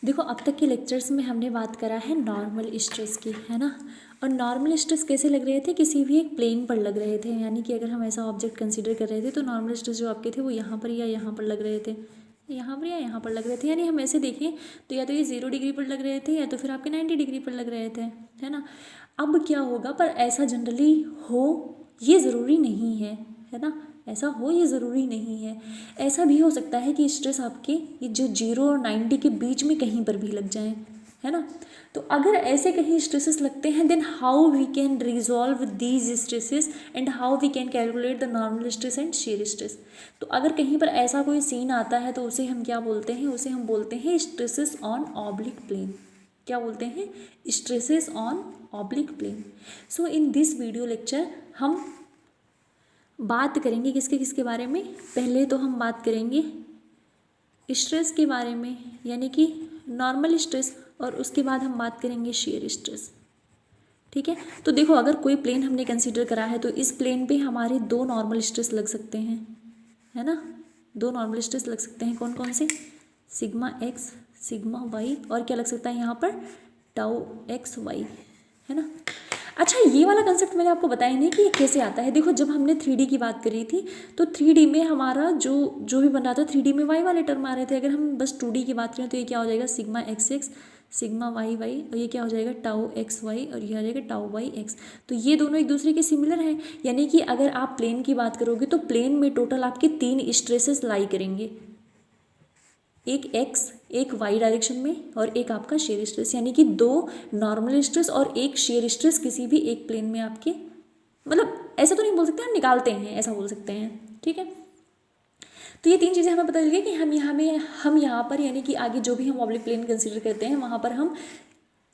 देखो अब तक के लेक्चर्स में हमने बात करा है नॉर्मल स्ट्रेस की, है ना। और नॉर्मल स्ट्रेस कैसे लग रहे थे, किसी भी एक प्लेन पर लग रहे थे, यानी कि अगर हम ऐसा ऑब्जेक्ट कंसीडर कर रहे थे तो नॉर्मल स्ट्रेस जो आपके थे वो यहाँ पर या यहाँ पर लग रहे थे, यहाँ पर या यहाँ पर लग रहे थे। यानी हम ऐसे देखें तो या तो ये 0 डिग्री पर लग रहे थे या तो फिर आपके 90 डिग्री पर लग रहे थे, है ना। अब क्या होगा, पर ऐसा जनरली हो ये ज़रूरी नहीं है ना। ऐसा हो ये ज़रूरी नहीं है। ऐसा भी हो सकता है कि स्ट्रेस आपके ये जो 0 और 90 के बीच में कहीं पर भी लग जाए, है ना। तो अगर ऐसे कहीं स्ट्रेसेस लगते हैं, then how we can resolve these stresses and how we can calculate the normal stress and shear stress. तो अगर कहीं पर ऐसा कोई सीन आता है तो उसे हम क्या बोलते हैं, उसे हम बोलते हैं स्ट्रेसेस ऑन ऑब्लिक प्लेन। क्या बोलते हैं, stresses on oblique plane. So in this video lecture हम बात करेंगे किसके किसके बारे में। पहले तो हम बात करेंगे स्ट्रेस के बारे में, यानी कि नॉर्मल स्ट्रेस, और उसके बाद हम बात करेंगे शेयर स्ट्रेस। ठीक है, तो देखो अगर कोई प्लेन हमने कंसीडर करा है तो इस प्लेन पे हमारे 2 नॉर्मल स्ट्रेस लग सकते हैं, है ना। 2 नॉर्मल स्ट्रेस लग सकते हैं, कौन कौन से, सिग्मा एक्स सिग्मा वाई, और क्या लग सकता है यहाँ पर टाउ एक्स वाई, है ना। अच्छा, ये वाला कंसेप्ट मैंने आपको बताया नहीं कि ये कैसे आता है। देखो जब हमने 3D की बात करी थी तो 3D में हमारा जो जो भी बन रहा था 3D में वाई वाले टर्म आ रहे थे। अगर हम बस 2D की बात करें तो ये क्या हो जाएगा, sigma x x sigma y y, और ये क्या हो जाएगा टाउ एक्स वाई, और ये आ जाएगा टाउ वाई एक्स। तो ये दोनों एक दूसरे के सिमिलर हैं। यानी कि अगर आप प्लेन की बात करोगे तो प्लेन में टोटल आपके 3 स्ट्रेसेस लाई करेंगे, एक एक्स एक वाई डायरेक्शन में और एक आपका शेयर स्ट्रेस, यानी कि 2 नॉर्मल स्ट्रेस और एक शेयर स्ट्रेस किसी भी एक प्लेन में आपके, मतलब ऐसा तो नहीं बोल सकते, हम निकालते हैं ऐसा बोल सकते हैं। ठीक है, तो ये 3 चीज़ें हमें पता चल गई कि हम यहाँ पर, यानी कि आगे जो भी हम ऑब्लिक प्लेन कंसीडर करते हैं वहाँ पर हम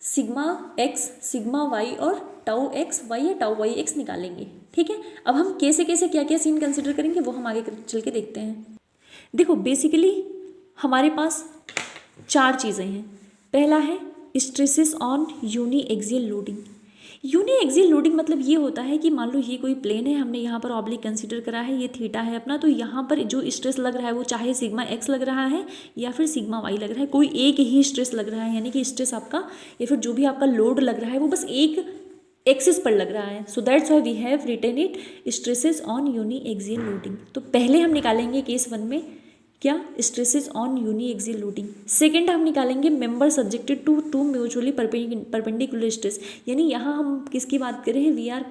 सिग्मा एक्स सिग्मा वाई और टाउ एक्स वाई या टाउ वाई एक्स निकालेंगे। ठीक है, अब हम कैसे कैसे क्या क्या सीन कंसीडर करेंगे वो हम आगे चल के देखते हैं। देखो बेसिकली हमारे पास 4 चीज़ें हैं। पहला है stresses on uniaxial loading. Uniaxial loading मतलब ये होता है कि मान लो ये कोई प्लेन है, हमने यहाँ पर ऑब्लिक कंसीडर करा है, ये थीटा है अपना, तो यहाँ पर जो स्ट्रेस लग रहा है वो चाहे सिग्मा एक्स लग रहा है या फिर सिग्मा वाई लग रहा है, कोई एक ही स्ट्रेस लग रहा है। यानी कि स्ट्रेस आपका या फिर जो भी आपका लोड लग रहा है वो बस एक एक्सिस पर लग रहा है। So that's why we have written it stresses on uniaxial loading. तो पहले हम निकालेंगे केस 1 में क्या, stresses on uniaxial loading. Second हम निकालेंगे member subjected to 2 mutually perpendicular stress. यानी यहाँ हम किसकी बात कर रहे हैं, we are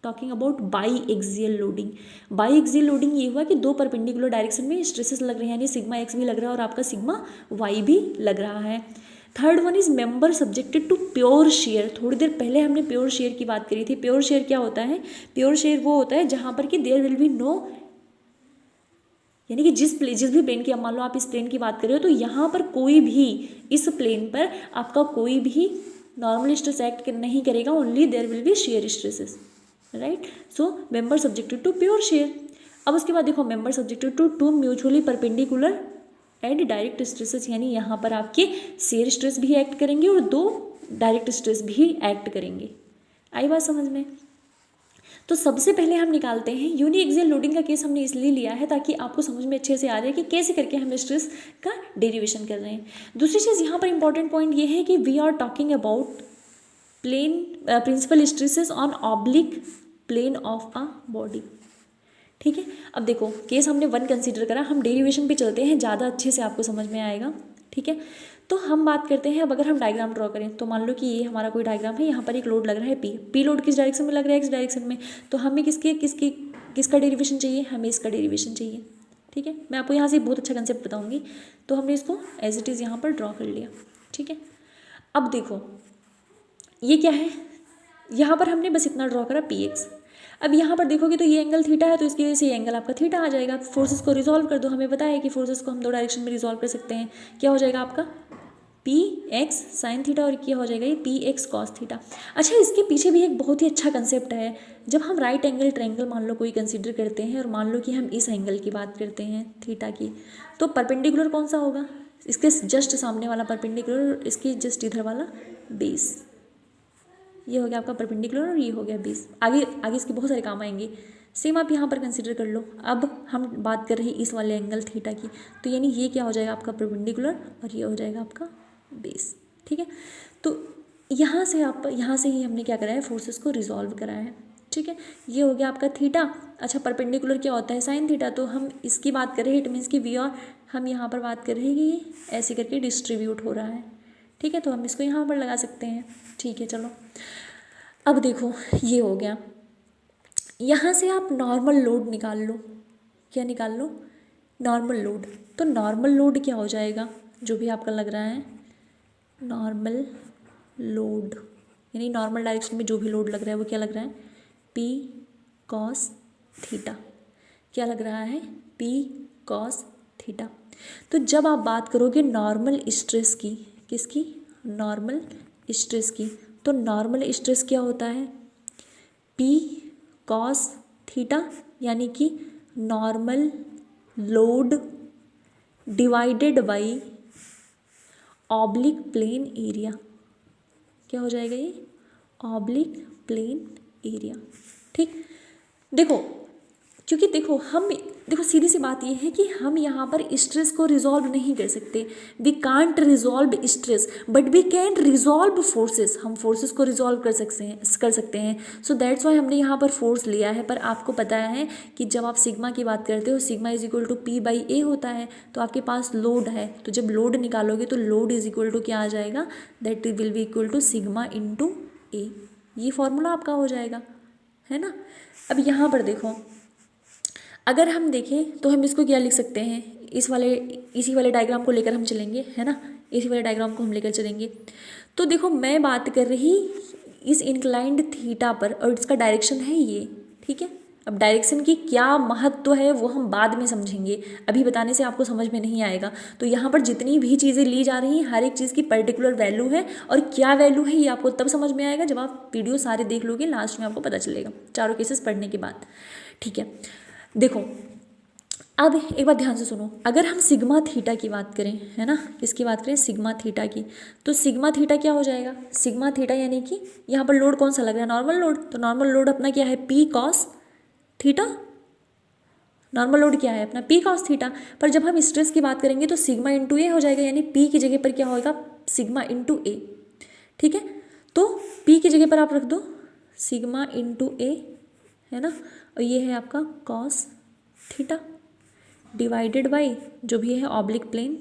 talking about biaxial loading. Biaxial loading ये हुआ कि 2 परपेंडिकुलर डायरेक्शन में स्ट्रेसेस लग रहे हैं, यानी सिग्मा एक्स भी लग रहा है और आपका सिग्मा वाई भी लग रहा है। Third one is member subjected to pure shear. थोड़ी देर पहले हमने प्योर शेयर की बात करी थी। प्योर शेयर क्या होता है, प्योर शेयर वो होता है जहाँ पर कि देयर विल बी नो, यानी कि जिस भी प्लेन की, अब मान लो आप इस प्लेन की बात कर रहे हो तो यहाँ पर कोई भी, इस प्लेन पर आपका कोई भी नॉर्मल स्ट्रेस एक्ट नहीं करेगा, only there will be shear stresses, right. So member subjected to pure shear. अब उसके बाद देखो member subjected to 2 mutually perpendicular and direct stresses, यानी यहाँ पर आपके शेयर स्ट्रेस भी एक्ट करेंगे और 2 डायरेक्ट स्ट्रेस भी एक्ट करेंगे। आई बात समझ में। तो सबसे पहले हम निकालते हैं यूनी एक्सियल लोडिंग का केस। हमने इसलिए लिया है ताकि आपको समझ में अच्छे से आ जाए कि कैसे करके हम स्ट्रेस का डेरिवेशन कर रहे हैं। दूसरी चीज़ यहाँ पर इंपॉर्टेंट पॉइंट ये है कि we are talking about plane principal stresses on oblique plane of a body. ठीक है, अब देखो केस हमने 1 कंसीडर करा, हम डेरिवेशन पे चलते हैं, ज़्यादा अच्छे से आपको समझ में आएगा। ठीक है, तो हम बात करते हैं, अब अगर हम डायग्राम ड्रॉ करें तो मान लो कि ये हमारा कोई डायग्राम है, यहाँ पर एक लोड लग रहा है पी लोड किस डायरेक्शन में लग रहा है, एक्स डायरेक्शन में। तो हमें किसका डेरिवेशन चाहिए, हमें इसका डेरिवेशन चाहिए। ठीक है, मैं आपको यहाँ से बहुत अच्छा कंसेप्ट बताऊँगी। तो हमने इसको एज इट इज़ यहाँ पर ड्रॉ कर लिया। ठीक है, अब देखो ये क्या है, यहाँ पर हमने बस इतना ड्रॉ करा पी एक्स। अब यहाँ पर देखोगे तो ये एंगल थीटा है, तो इसकी वजह से ये एंगल आपका थीटा आ जाएगा। फोर्सेस को रिजॉल्व कर दो, हमें पता है कि फोर्सेस को हम 2 डायरेक्शन में रिजॉल्व कर सकते हैं। क्या हो जाएगा आपका पी एक्स साइन थीटा और क्या हो जाएगा ये पी एक्स कॉस थीटा। अच्छा, इसके पीछे भी एक बहुत ही अच्छा कंसेप्ट है। जब हम राइट एंगल ट्रायंगल मान लो कोई कंसीडर करते हैं और मान लो कि हम इस एंगल की बात करते हैं थीटा की, तो परपेंडिकुलर कौन सा होगा, इसके जस्ट सामने वाला परपेंडिकुलर, इसकी जस्ट इधर वाला बेस। ये हो गया आपका परपेंडिकुलर और ये हो गया बेस। आगे आगे इसके बहुत सारे काम आएंगे। सेम आप यहाँ पर कंसीडर कर लो। अब हम बात कर रहे हैं इस वाले एंगल थीटा की, तो यानी ये क्या हो जाएगा आपका परपेंडिकुलर और ये हो जाएगा आपका बेस। ठीक है, तो यहाँ से ही हमने क्या करा है, फोर्सेस को रिजॉल्व कराया है। ठीक है, ये हो गया आपका थीटा। अच्छा, परपेंडिकुलर क्या होता है, साइन थीटा। तो हम इसकी बात कर रहे हैं, इट मीन्स की वी, और हम यहाँ पर बात कर रहे हैं कि ये ऐसे करके डिस्ट्रीब्यूट हो रहा है। ठीक है, तो हम इसको यहाँ पर लगा सकते हैं। ठीक है, चलो अब देखो ये हो गया। यहाँ से आप नॉर्मल लोड निकाल लो। क्या निकाल लो, नॉर्मल लोड। तो नॉर्मल लोड क्या हो जाएगा, जो भी आपका लग रहा है नॉर्मल लोड, यानी नॉर्मल डायरेक्शन में जो भी लोड लग रहा है वो क्या लग रहा है, पी कॉस थीटा। क्या लग रहा है, पी कॉस थीटा। तो जब आप बात करोगे नॉर्मल स्ट्रेस की, किसकी, नॉर्मल स्ट्रेस की, तो नॉर्मल स्ट्रेस क्या होता है, पी कॉस थीटा, यानी कि normal load divided by oblique plain area. क्या हो जाएगा ये, ऑब्लिक प्लेन एरिया। ठीक, देखो क्योंकि देखो सीधी सी बात ये है कि हम यहाँ पर स्ट्रेस को रिजॉल्व नहीं कर सकते। We can't resolve stress but we can resolve forces. हम फोर्सेस को रिजॉल्व कर सकते हैं। सो दैट्स वाई हमने यहाँ पर फोर्स लिया है। पर आपको पता है कि जब आप सिग्मा की बात करते हो, sigma is equal to P by A होता है। तो आपके पास लोड है, तो जब लोड निकालोगे तो लोड इज इक्वल टू क्या आ जाएगा, that will be equal to sigma into A. ये फॉर्मूला आपका हो जाएगा, है ना। अब यहाँ पर देखो, अगर हम देखें तो हम इसको क्या लिख सकते हैं, इसी वाले डायग्राम को लेकर हम चलेंगे, है ना। इसी वाले डायग्राम को हम लेकर चलेंगे। तो देखो मैं बात कर रही इस इंक्लाइंड थीटा पर, और इसका डायरेक्शन है ये। ठीक है, अब डायरेक्शन की क्या महत्व है वो हम बाद में समझेंगे, अभी बताने से आपको समझ में नहीं आएगा। तो यहाँ पर जितनी भी चीज़ें ली जा रही हैं, हर एक चीज़ की पर्टिकुलर वैल्यू है, और क्या वैल्यू है ये आपको तब समझ में आएगा जब आप वीडियो सारे देख लोगे, लास्ट में आपको पता चलेगा चारों केसेस पढ़ने के बाद। ठीक है, देखो अब एक बात ध्यान से सुनो। अगर हम सिग्मा थीटा की बात करें, है ना, किसकी बात करें, सिग्मा थीटा की, तो सिग्मा थीटा क्या हो जाएगा, सिग्मा थीटा यानी कि यहाँ पर लोड कौन सा लग रहा है, नॉर्मल लोड। तो नॉर्मल लोड अपना क्या है, P cos theta. Normal load क्या है अपना, पी कॉस थीटा। पर जब हम स्ट्रेस की बात करेंगे तो सिग्मा इंटू ए हो जाएगा, यानी पी की जगह पर क्या होगा, सिग्मा इंटू ए। ठीक है, तो पी की जगह पर आप रख दो सिग्मा इंटू ए, है ना, और ये है आपका कॉस थीटा डिवाइडेड बाई जो भी है ऑब्लिक प्लेन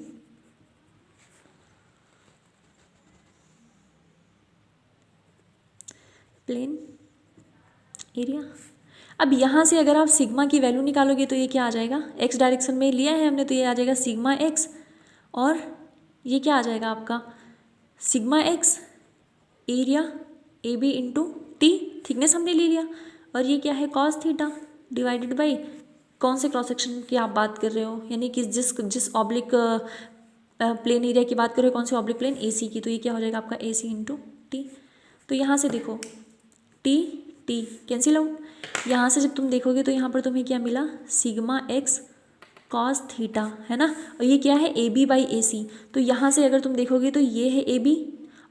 एरिया। अब यहाँ से अगर आप सिग्मा की वैल्यू निकालोगे तो ये क्या आ जाएगा, एक्स डायरेक्शन में लिया है हमने, तो ये आ जाएगा सिग्मा एक्स, और ये क्या आ जाएगा आपका sigma x area A B into T, thickness हमने ले लिया, और ये क्या है कॉस थीटा डिवाइडेड बाई कौन से क्रॉस सेक्शन की आप बात कर रहे हो, यानी कि जिस ऑब्लिक प्लेन एरिया की बात कर रहे हो, कौन से ऑब्लिक प्लेन, ए सी की। तो ये क्या हो जाएगा आपका ए सी इंटू टी। तो यहाँ से देखो टी टी कैंसिल आउट। यहाँ से जब तुम देखोगे तो यहाँ पर तुम्हें क्या मिला, सिग्मा एक्स कॉस थीटा, है ना, और ये क्या है ए बी बाई ए सी। तो यहाँ से अगर तुम देखोगे तो ये है ए बी,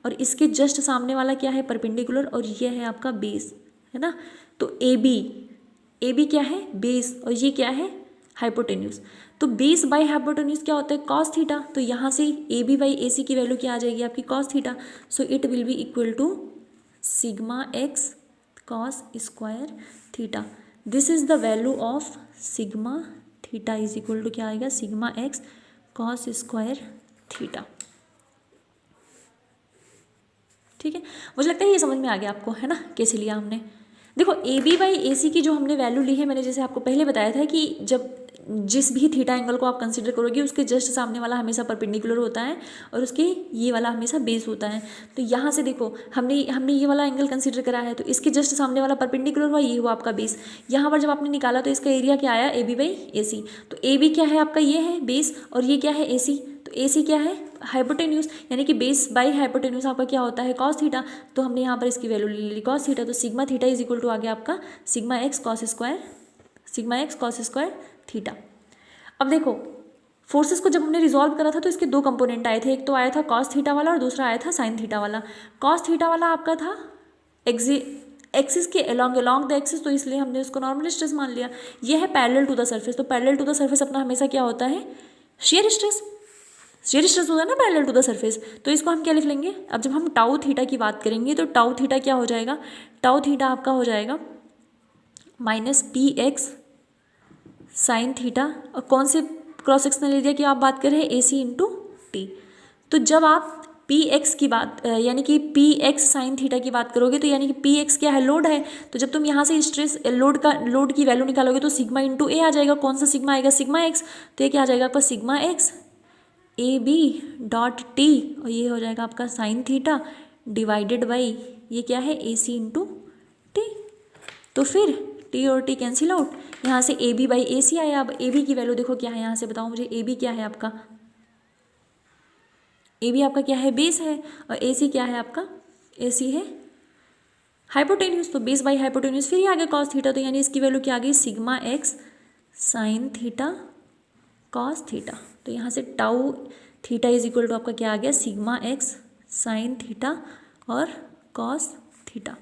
और इसके जस्ट सामने वाला क्या है, परपेंडिकुलर, और ये है आपका बेस, है ना। तो ए बी क्या है, बेस, और ये क्या है, हाइपोटेन्यूज। तो बेस बाई हाइपोटेन्यूज क्या होता है, कॉस थीटा। तो यहाँ से ए बी बाई ए सी की वैल्यू क्या आ जाएगी आपकी, cos theta. So it will be equal to sigma x cos square theta. This is the value of sigma theta is equal to क्या आएगा, sigma x cos square theta. ठीक है, मुझे लगता है ये समझ में आ गया आपको, है ना, कैसे लिया हमने। देखो ए बी बाई ए सी की जो हमने वैल्यू ली है, मैंने जैसे आपको पहले बताया था कि जब जिस भी थीटा एंगल को आप कंसीडर करोगे उसके जस्ट सामने वाला हमेशा परपेंडिकुलर होता है, और उसके ये वाला हमेशा बेस होता है। तो यहाँ से देखो हमने ये वाला एंगल कंसीडर करा है, तो इसके जस्ट सामने वाला परपेंडिकुलर हुआ, ये हुआ आपका बेस। यहाँ पर जब आपने निकाला तो इसका एरिया क्या आया, ए बी बाई ए सी। तो ए बी क्या है आपका, ये है बेस, और ये क्या है ए सी। तो ए सी क्या है, हाइपोटेन्यूज, यानी कि बेस बाई हाइपोटेन्यूज आपका क्या होता है, कॉस थीटा। तो हमने यहाँ पर इसकी वैल्यू ले ली कॉस थीटा। तो sigma theta is equal to आ गया आपका sigma x cos square theta. अब देखो फोर्सेस को जब हमने रिजॉल्व करा था तो इसके दो कंपोनेंट आए थे, एक तो आया था कॉस थीटा वाला और दूसरा आया था साइन थीटा वाला। कॉस थीटा वाला आपका था एक्सिस के अलोंग द एक्सिस, तो इसलिए हमने उसको नॉर्मल स्ट्रेस मान लिया। ये है पैरेलल टू द सर्फेस, तो पैरेलल टू द सर्फेस अपना हमेशा क्या होता है, शेयर स्ट्रेस। शेयर स्ट्रेस होता है ना पैरेलल टू द सरफेस, तो इसको हम क्या लिख लेंगे, अब जब हम टाउ थीटा की बात करेंगे तो टाउ थीटा क्या हो जाएगा, टाउ थीटा आपका हो जाएगा minus P x sine theta, और कौन से क्रॉस सेक्शनल एरिया की आप बात कर रहे हैं, ए सी इंटू टी। तो जब आप पी एक्स की बात यानी कि पी एक्स साइन थीटा की बात करोगे तो यानी कि पी एक्स क्या है, लोड है, तो जब तुम यहाँ से स्ट्रेस लोड की वैल्यू निकालोगे तो सिग्मा इंटू ए आ जाएगा, कौन सा सिग्मा आएगा, सिग्मा एक्स, तो ये क्या आ जाएगा आपका sigma x A B dot T, और ये हो जाएगा आपका साइन थीटा डिवाइडेड बाई ये क्या है, ए सी इंटू टी। तो फिर टी और टी कैंसिल आउट, यहाँ से ए बी बाई ए सी आया। अब ए बी की वैल्यू देखो क्या है, यहाँ से बताओ मुझे, ए बी क्या है आपका, ए बी आपका क्या है, बेस है, और ए सी क्या है आपका, ए सी है हाइपोटेन्यूज, तो बेस बाई हाइपोटेन्यूज, फिर ये आ गया कॉस थीटा, तो यानी इसकी वैल्यू क्या आ गई, sigma x sine theta cos theta. तो यहाँ से tau theta is equal to आपका क्या आ गया, सिग्मा एक्स साइन थीटा और कॉस थीटा।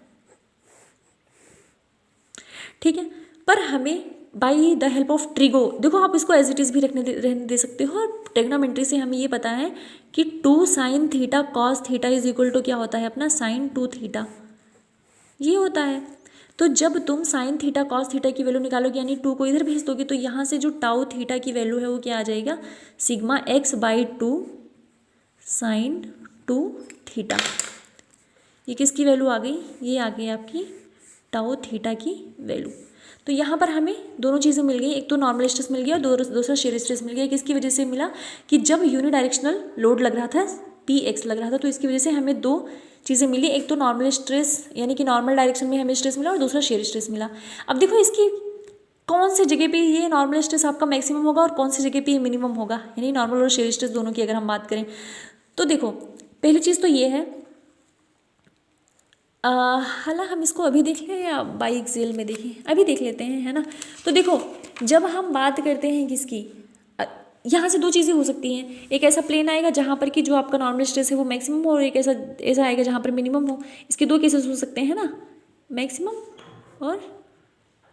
ठीक है, पर हमें by the help of trigo, देखो आप इसको एज इट इज़ भी रहने दे सकते हो, और ट्रिग्नोमेट्री से हमें ये पता है कि 2 sine theta cos theta is equal to क्या होता है अपना, साइन 2 थीटा, ये होता है। तो जब तुम साइन थीटा कॉस थीटा की वैल्यू निकालोगे यानी 2 को इधर भेज दोगे, तो यहाँ से जो टाउ थीटा की वैल्यू है वो क्या आ जाएगा, sigma x by 2 sine 2 theta. ये किसकी वैल्यू आ गई, ये आ गई आपकी टाउ थीटा की वैल्यू। तो यहाँ पर हमें दोनों चीज़ें मिल गई, एक तो नॉर्मल स्ट्रेस मिल गया और दूसरा शेयर स्ट्रेस मिल गया। किसकी वजह से मिला, कि जब यूनिडायरेक्शनल लोड लग रहा था, पी एक्स लग रहा था, तो इसकी वजह से हमें दो चीज़ें मिली, एक तो नॉर्मल स्ट्रेस यानी कि नॉर्मल डायरेक्शन में हमें स्ट्रेस मिला, और दूसरा शेयर स्ट्रेस मिला। अब देखो इसकी कौन सी जगह पे ये नॉर्मल स्ट्रेस आपका मैक्सिमम होगा और कौन सी जगह पे ये मिनिमम होगा, यानी नॉर्मल और शेयर स्ट्रेस दोनों की अगर हम बात करें तो देखो पहली चीज़ तो ये है, हालांकि हम इसको अभी देख लें या बाई एक्सेल में देखें, अभी देख लेते हैं, है ना। तो देखो जब हम बात करते हैं किसकी, यहाँ से दो चीज़ें हो सकती हैं, एक ऐसा प्लेन आएगा जहाँ पर कि जो आपका नॉर्मल स्ट्रेस है वो मैक्सिमम हो, और एक ऐसा आएगा जहाँ पर मिनिमम हो। इसके दो केसेस हो सकते हैं ना, मैक्सिमम और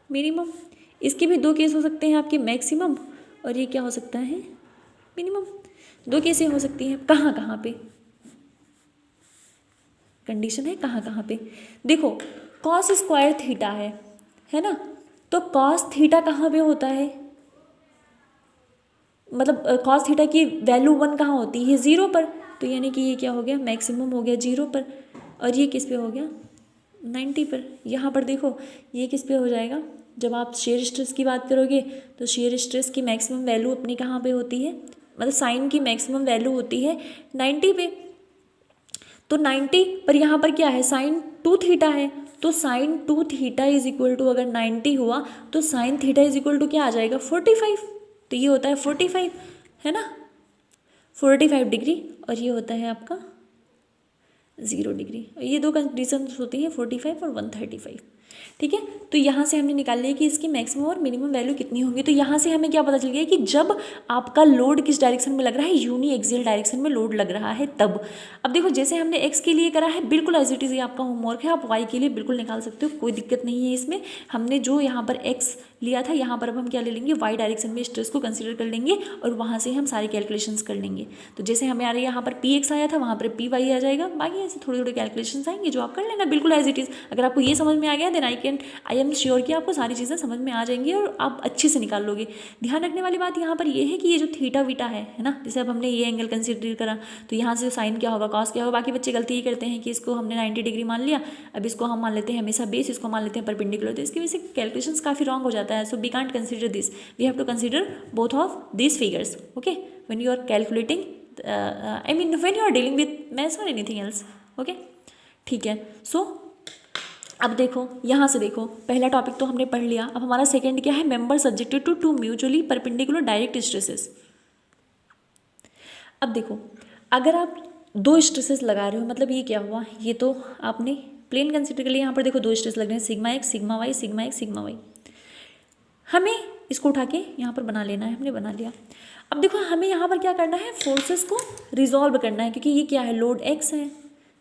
मिनिमम। इसके भी दो केस हो सकते हैं आपके, मैक्सिमम और ये क्या हो सकता है, मिनिमम। दो केसें हो सकती हैं, कहाँ कहाँ पे कंडीशन है, कहाँ कहाँ पे देखो, कॉस स्क्वायर थीटा है ना, तो कॉस थीटा कहाँ पे होता है, मतलब कॉस थीटा की वैल्यू 1 कहाँ होती है, 0 पर, तो यानी कि ये क्या हो गया, मैक्सिमम हो गया 0 पर, और ये किस पे हो गया, 90 पर। यहाँ पर देखो ये किस पे हो जाएगा, जब आप शेयर स्ट्रेस की बात करोगे तो शेयर स्ट्रेस की मैक्सिमम वैल्यू अपनी कहाँ पे होती है, मतलब साइन की मैक्सिमम वैल्यू होती है 90 पे, तो 90 पर यहाँ पर क्या है, साइन 2 थीटा है, तो sine 2 theta is equal to अगर 90 हुआ तो sine theta is equal to क्या आ जाएगा, 45, तो ये होता है 45, है ना, 45 डिग्री, और ये होता है आपका 0 डिग्री। ये दो कंडीशन होती हैं 45 और 135, ठीक है। तो यहाँ से हमने निकाल लिया कि इसकी मैक्सिमम और मिनिमम वैल्यू कितनी होंगी। तो यहाँ से हमें क्या पता चल गया कि जब आपका लोड किस डायरेक्शन में लग रहा है, यूनी एक्सियल डायरेक्शन में लोड लग रहा है तब। अब देखो जैसे हमने एक्स के लिए करा है बिल्कुल एज इट इज़, ये आपका होमवर्क है, आप वाई के लिए बिल्कुल निकाल सकते हो, कोई दिक्कत नहीं है इसमें। हमने जो यहाँ पर एक्स लिया था, यहाँ पर अब हम क्या ले लेंगे, वाई डायरेक्शन में स्ट्रेस को कंसिडर कर लेंगे और वहाँ से हम सारे कैलकुलेशंस कर लेंगे। तो जैसे हमें आ रही है यहाँ पर पी एक्स आया था, वहाँ पर पी वाई आ जाएगा, बाकी ऐसे थोड़े थोड़े कैलकुलेशंस आएंगे जो आप कर लेना बिल्कुल एज इट इज़। अगर आपको ये समझ में आ गया देन आई एम श्योर कि आपको सारी चीज़ें समझ में आ जाएंगी और आप अच्छे से निकाल लोगे। ध्यान रखने वाली बात यहाँ पर ये है कि ये जो थीटा वीटा है ना, जैसे अब हमने ये एंगल कंसिडर करा तो यहाँ से साइन क्या होगा, कॉस क्या होगा। बाकी बच्चे गलती ये करते हैं कि इसको हमने 90 डिग्री मान लिया, अब इसको हम मान लेते हैं हमेशा बेस, इसको मान लेते हैं परपेंडिकुलर, तो इसकी वजह से कैलकुलेशंस काफ़ी रॉन्ग हो जाता है। So we can't consider this, we have to consider both of this figures, okay, when you are calculating, I mean when you are dealing with maths और एनीथिंग एल्स, ओके, ठीक है। सो अब देखो यहाँ से देखो, पहला टॉपिक तो हमने पढ़ लिया। अब हमारा सेकंड क्या है, member subjected to two mutually perpendicular direct stresses. अब देखो अगर आप दो स्ट्रेसेस लगा रहे हो, मतलब ये क्या हुआ, ये तो आपने प्लेन कंसिडर कर लिया, यहाँ पर देखो दो स्ट्रेस लग रहे हैं, sigma x sigma y, sigma x sigma y. हमें इसको उठा के यहाँ पर बना लेना है, हमने बना लिया। अब देखो हमें यहाँ पर क्या करना है, फोर्सेस को रिजॉल्व करना है, क्योंकि ये क्या है, लोड एक्स है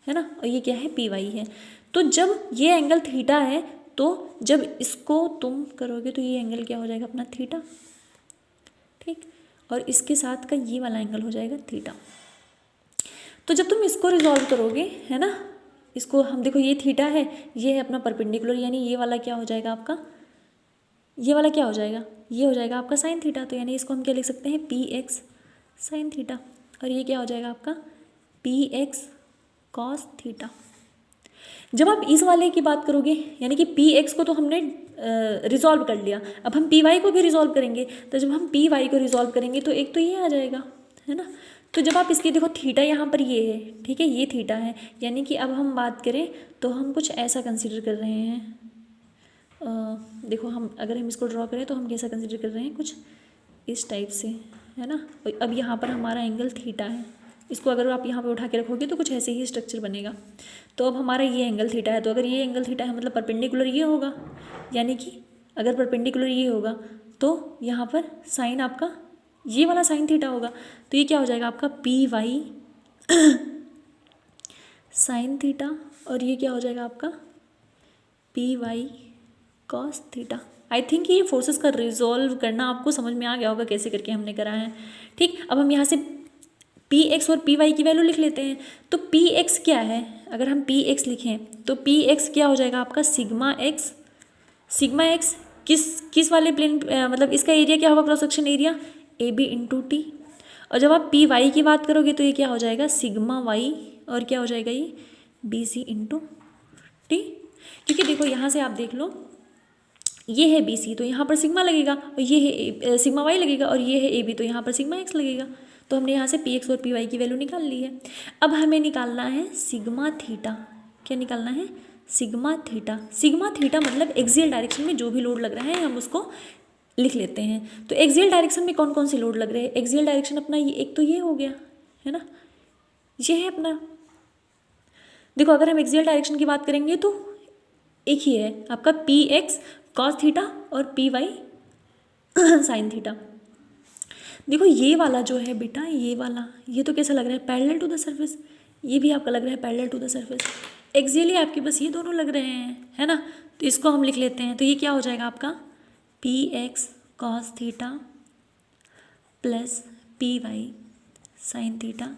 ना, और ये क्या है, पी वाई है। तो जब ये एंगल थीटा है, तो जब इसको तुम करोगे तो ये एंगल क्या हो जाएगा अपना थीटा, ठीक। और इसके साथ का ये वाला एंगल हो जाएगा थीटा। तो जब तुम इसको रिजॉल्व करोगे, है ना, इसको हम देखो ये थीटा है, ये है अपना परपेंडिकुलर, यानी ये वाला क्या हो जाएगा आपका, ये वाला क्या हो जाएगा, ये हो जाएगा आपका साइन थीटा। तो यानी इसको हम क्या लिख सकते हैं, पी एक्स साइन थीटा, और ये क्या हो जाएगा आपका पी एक्स कॉस थीटा। जब आप इस वाले की बात करोगे, यानी कि पी एक्स को तो हमने रिजॉल्व कर लिया, अब हम पी वाई को भी रिजॉल्व करेंगे। तो जब हम पी वाई को रिजॉल्व करेंगे तो एक तो ये आ जाएगा, है ना। तो जब आप इसकी देखो थीटा यहाँ पर ये है, ठीक है, ये थीटा है, यानी कि अब हम बात करें तो हम कुछ ऐसा कंसीडर कर रहे हैं। देखो हम अगर हम इसको ड्रॉ करें तो हम कैसा कंसीडर कर रहे हैं, कुछ इस टाइप से, है ना। अब यहाँ पर हमारा एंगल थीटा है, इसको अगर आप यहाँ पे उठा के रखोगे तो कुछ ऐसे ही स्ट्रक्चर बनेगा। तो अब हमारा ये एंगल थीटा है, तो अगर ये एंगल थीटा है मतलब परपेंडिकुलर ये होगा, यानी कि अगर परपेंडिकुलर ये होगा तो यहाँ पर साइन आपका ये वाला साइन थीटा होगा। तो ये क्या हो जाएगा आपका पी वाई साइन थीटा, और ये क्या हो जाएगा आपका P y cos theta. I think ये फोर्सेस का रिजॉल्व करना आपको समझ में आ गया होगा कैसे करके हमने करा है। ठीक, अब हम यहाँ से पी एक्स और पी वाई की वैल्यू लिख लेते हैं। तो पी एक्स क्या है, अगर हम पी एक्स लिखें तो पी एक्स क्या हो जाएगा आपका सिग्मा एक्स। सिग्मा एक्स किस वाले प्लेन, मतलब इसका एरिया क्या होगा, cross section area A B into T. और जब आप पी वाई की बात करोगे तो ये क्या हो जाएगा सिग्मा वाई, और क्या हो जाएगा ये बी सी इंटू टी। क्योंकि देखो यहाँ से आप देख लो, ये है बी सी तो यहाँ पर सिग्मा लगेगा, और ये है सिग्मा वाई लगेगा, और ये है ए बी तो यहाँ पर सिग्मा एक्स लगेगा। तो हमने यहाँ से पी एक्स और पी वाई की वैल्यू निकाल ली है। अब हमें निकालना है सिग्मा थीटा। क्या निकालना है, सिग्मा थीटा। सिग्मा थीटा मतलब एक्सियल डायरेक्शन में जो भी लोड लग रहा है हम उसको लिख लेते हैं। तो एक्सियल डायरेक्शन में कौन कौन से लोड लग रहे हैं, एक्सियल डायरेक्शन अपना ये एक तो ये हो गया, है ना, ये है अपना। देखो अगर हम एक्सियल डायरेक्शन की बात करेंगे तो एक ही है आपका पी एक्स कॉस थीटा और पी वाई साइन थीटा। देखो ये वाला जो है बेटा, ये वाला, ये तो कैसा लग रहा है पैरेलल टू द सरफेस, ये भी आपका लग रहा है parallel to the surface. Axially आपके बस ये दोनों लग रहे हैं, है ना। तो इसको हम लिख लेते हैं। तो ये क्या हो जाएगा आपका P x cos theta plus P y sine theta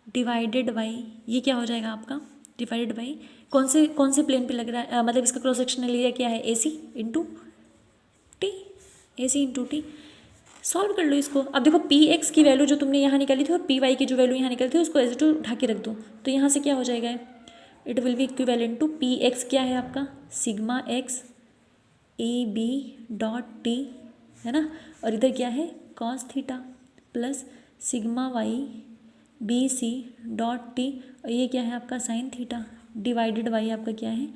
divided by, ये क्या हो जाएगा आपका डिवाइडेड बाई कौन से प्लेन पे लग रहा है, मतलब इसका क्रॉस सेक्शनल एरिया क्या है, ए सी इंटू टी, ए सी इंटू टी। सॉल्व कर लो इसको। अब देखो पी एक्स की वैल्यू जो तुमने यहाँ निकाली थी और पी वाई की जो वैल्यू यहाँ निकाली थी उसको एज टू उठा के रख दो। तो यहाँ से क्या हो जाएगा, it will be equivalent to P x क्या है आपका sigma x A B dot T, है ना, और इधर क्या है cos theta plus sigma y B C dot T, और ये क्या है आपका साइन थीटा डिवाइडेड बाई आपका क्या है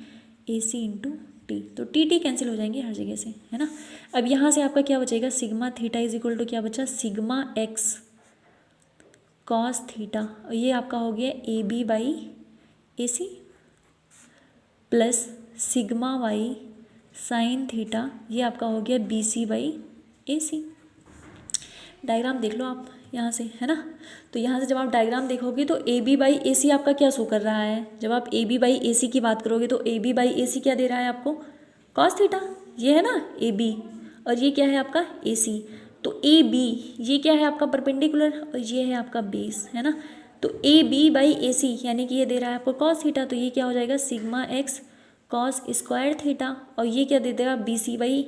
ए सी इंटू टी। तो टी टी कैंसिल हो जाएंगे हर जगह से, है ना। अब यहाँ से आपका क्या बचेगा sigma theta is equal to क्या बचा सिग्मा एक्स कॉस थीटा, और ये आपका हो गया A B by A C plus sigma y sine theta, ये आपका हो गया B C by A C. Diagram देख लो आप यहाँ से, है ना। तो यहाँ से जब आप डायग्राम देखोगे तो ए बी बाई ए सी आपका क्या शो कर रहा है, जब आप ए बी बाई ए सी की बात करोगे तो ए बी बाई ए सी क्या दे रहा है आपको कॉस थीटा, ये है ना ए बी, और ये क्या है आपका ए सी। तो ए बी ये क्या है आपका परपेंडिकुलर, और ये है आपका बेस, है ना। तो ए बी बाई ए सी यानी कि ये दे रहा है आपको कॉस थीटा, तो ये क्या हो जाएगा sigma x cos square theta, और ये क्या दे देगा B C by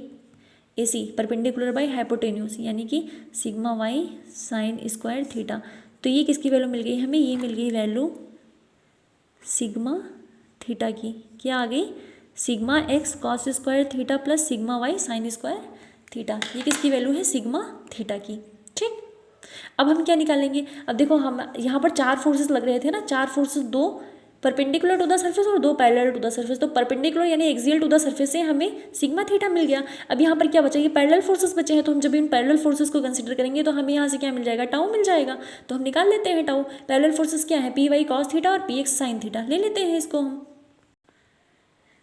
A C perpendicular by hypotenuse यानी कि sigma y sine square theta. तो ये किसकी वैल्यू मिल गई हमें, ये मिल गई वैल्यू सिग्मा थीटा की। क्या आ गई sigma x cos square theta plus sigma y sine square theta, ये किसकी वैल्यू है सिग्मा थीटा की। ठीक, अब हम क्या निकालेंगे, अब देखो हम यहाँ पर चार फोर्सेस लग रहे थे ना, चार फोर्सेस, दो परपेंडिकुलर टू द सरफेस और दो पैरेलल टू द सरफेस। तो परपेंडिकुलर यानी एक्सियल टू द सरफेस से हमें सिग्मा थीटा मिल गया। अब यहाँ पर क्या बचा, ये पैरेलल फोर्सेस बचे हैं, तो हम जब इन पैरेलल फोर्सेस को कंसीडर करेंगे तो हमें यहाँ से क्या मिल जाएगा टाउ मिल जाएगा। तो हम निकाल लेते हैं टाउ। पैरेलल फोर्सेस क्या है पी वाई कॉस थीटा और पी एक्स साइन थीटा, ले लेते हैं इसको हम।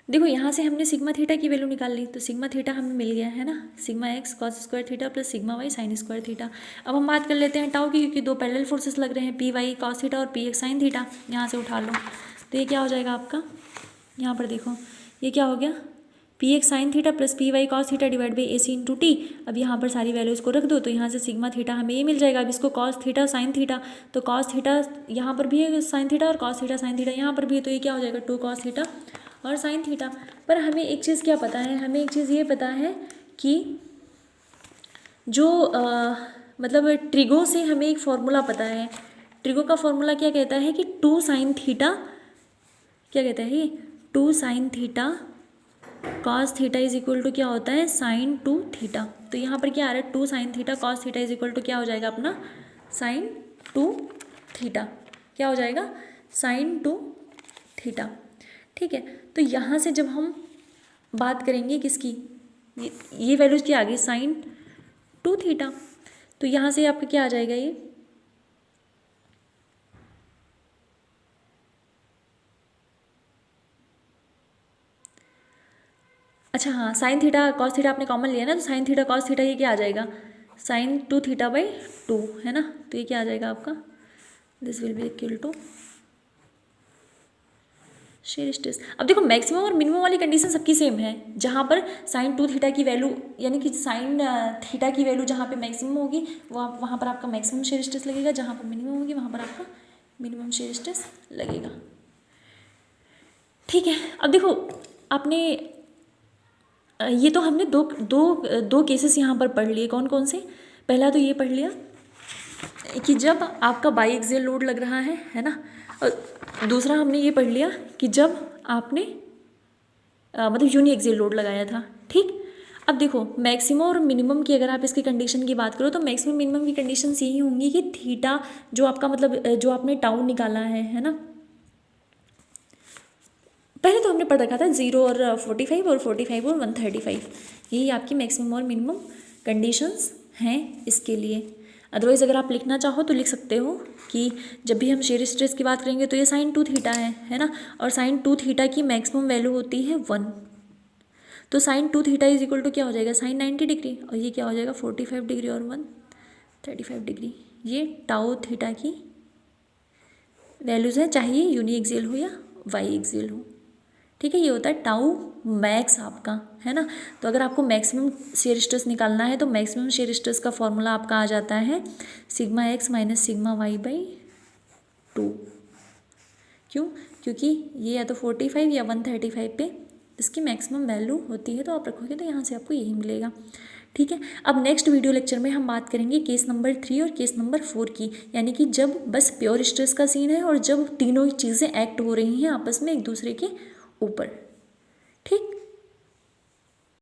देखो यहाँ से हमने सिग्मा थीटा की वैल्यू निकाल ली, तो सिग्मा थीटा हमें मिल गया, है ना, sigma x cos square theta plus sigma y sine square theta. अब हम बात कर लेते हैं टाउ की, क्योंकि दो पैरेलल फोर्सेस लग रहे हैं पी वाई कॉस थीटा और पी एक्स साइन थीटा। यहाँ से उठा लो, तो ये क्या हो जाएगा आपका, यहाँ पर देखो ये क्या हो गया P x sine theta plus P y cos theta divide by A C into T. अब यहाँ पर सारी वैल्यूज़ को रख दो तो यहाँ से सिग्मा थीटा हमें ये मिल जाएगा। अब इसको कॉस थीटा साइन थीटा, तो कॉस थीटा यहाँ पर भी है साइन थीटा और कॉस थीटा साइन थीटा यहाँ पर भी है, तो ये क्या हो जाएगा 2 कॉस थीटा और साइन थीटा। पर हमें एक चीज़ क्या पता है, हमें एक चीज़ ये पता है कि जो मतलब ट्रिगो से हमें एक फॉर्मूला पता है। ट्रिगो का फॉर्मूला क्या कहता है कि 2 साइन थीटा, क्या कहता है ये 2 sine theta cos theta is equal to क्या होता है साइन 2 थीटा। तो यहाँ पर क्या आ रहा है 2 sine theta cos theta is equal to क्या हो जाएगा अपना साइन 2 थीटा, क्या हो जाएगा साइन 2 थीटा। ठीक है, तो यहाँ से जब हम बात करेंगे किसकी, ये वैल्यूज़ क्या आ गई साइन 2 थीटा, तो यहाँ से आपका क्या आ जाएगा ये अच्छा हाँ साइन थीटा कॉस थीटा आपने कॉमन लिया ना, तो साइन थीटा कॉस थीटा ये क्या आ जाएगा साइन 2 थीटा बाई 2 है ना, तो ये क्या आ जाएगा आपका this will be equal to shear stress. अब देखो मैक्सिमम और मिनिमम वाली कंडीशन सबकी सेम है, जहाँ पर साइन 2 थीटा की वैल्यू यानी कि साइन थीटा की वैल्यू जहाँ पे मैक्सिमम होगी वहाँ पर आपका मैक्सिमम शेयर स्ट्रेस लगेगा, जहाँ पर मिनिमम होगी वहाँ पर आपका मिनिमम शेयर स्ट्रेस लगेगा। ठीक है, अब देखो आपने ये तो हमने दो केसेस यहाँ पर पढ़ लिए, कौन कौन से, पहला तो ये पढ़ लिया कि जब आपका बाई एक्सियल लोड लग रहा है ना, और दूसरा हमने ये पढ़ लिया कि जब आपने मतलब यूनि एक्सियल लोड लगाया था। ठीक, अब देखो मैक्सिमम और मिनिमम की अगर आप इसकी कंडीशन की बात करो तो मैक्सिमम मिनिमम की कंडीशंस यही होंगी कि थीटा जो आपका मतलब जो आपने टाउ निकाला है ना, पहले तो हमने पढ़ रखा था 0 और 45 और 45 और 135, यही आपकी मैक्सिमम और मिनिमम कंडीशंस हैं इसके लिए। अदरवाइज़ अगर आप लिखना चाहो तो लिख सकते हो कि जब भी हम शेयर स्ट्रेस की बात करेंगे तो ये साइन 2 थीटा है ना, और साइन 2 थीटा की मैक्सिमम वैल्यू होती है 1, तो sine 2 theta is equal to क्या हो जाएगा साइन 90 डिग्री, और ये क्या हो जाएगा 45 डिग्री और 135 डिग्री। ये टाउ थीटा की वैल्यूज़ है, चाहे ये यूनि एक्सियल हो या वाई एक्सियल हो। ठीक है, ये होता है टाउ मैक्स आपका है ना। तो अगर आपको मैक्सिमम शेयर स्ट्रेस निकालना है तो मैक्सिमम शेयर स्ट्रेस का फॉर्मूला आपका आ जाता है sigma x minus sigma y by 2। क्यों, क्योंकि ये या तो 45 या 135 पे इसकी मैक्सिमम वैल्यू होती है, तो आप रखोगे तो यहाँ से आपको यही मिलेगा। ठीक है, अब नेक्स्ट वीडियो लेक्चर में हम बात करेंगे केस नंबर 3 और केस नंबर 4 की, यानी कि जब बस प्योर स्ट्रेस का सीन है और जब तीनों चीज़ें एक्ट हो रही हैं आपस में एक दूसरे के ऊपर। ठीक।